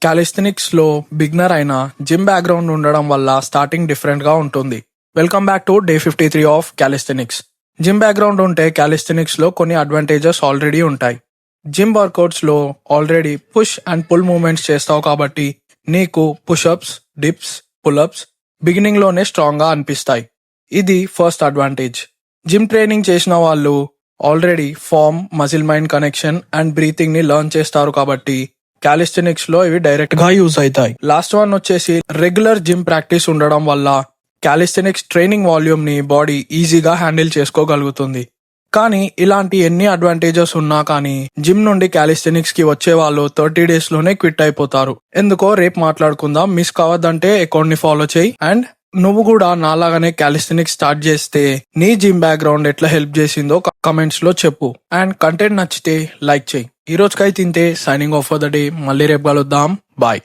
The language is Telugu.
క్యాలిస్థెనిక్స్ లో బిగినర్ అయిన జిమ్ బ్యాక్గ్రౌండ్ ఉండడం వల్ల స్టార్టింగ్ డిఫరెంట్ గా ఉంటుంది. Welcome back to day 53 of calisthenics. Gym background ఉంటే క్యాలిస్థెనిక్స్ లో కొన్ని అడ్వాంటేజెస్ ఆల్రెడీ ఉంటాయి. జిమ్ వర్కౌట్స్ లో already push and pull movements చేస్తావు కాబట్టి నీకు పుషప్స్, డిప్స్, పుల్అప్స్ బిగినింగ్ లోనే స్ట్రాంగ్ గా అనిపిస్తాయి. ఇది ఫస్ట్ అడ్వాంటేజ్. జిమ్ ట్రైనింగ్ చేసిన వాళ్ళు already form, muscle mind connection and breathing ని లెర్న్ చేస్తారు కాబట్టి క్యాలిస్థెనిక్స్ లో ఇవి డైరెక్ట్ గా యూజ్ అవుతాయి. లాస్ట్ వన్ వచ్చేసి రెగ్యులర్ జిమ్ ప్రాక్టీస్ ఉండడం వల్ల క్యాలిస్థెనిక్స్ ట్రైనింగ్ వాల్యూమ్ ని బాడీ ఈజీగా హ్యాండిల్ చేసుకోగలుగుతుంది. కానీ ఇలాంటి ఎన్ని అడ్వాంటేజెస్ ఉన్నా కానీ జిమ్ నుండి క్యాలిస్థెనిక్స్ కి వచ్చే వాళ్ళు 30 days లోనే క్విట్ అయిపోతారు. ఎందుకో రేపు మాట్లాడుకుందాం. మిస్ కావద్దంటే అకౌంట్ ని ఫాలో చేయి. అండ్ నువ్వు కూడా నాలాగానే క్యాలిస్థెనిక్స్ స్టార్ట్ చేస్తే నీ జిమ్ బ్యాక్గ్రౌండ్ ఎట్లా హెల్ప్ చేసిందో కమెంట్స్ లో చెప్పు. అండ్ కంటెంట్ నచ్చితే లైక్ చేయి. ఈ రోజుకైతే ఇంతే. Signing off for the day. మళ్ళీ రేపు కలుద్దాం. బాయ్.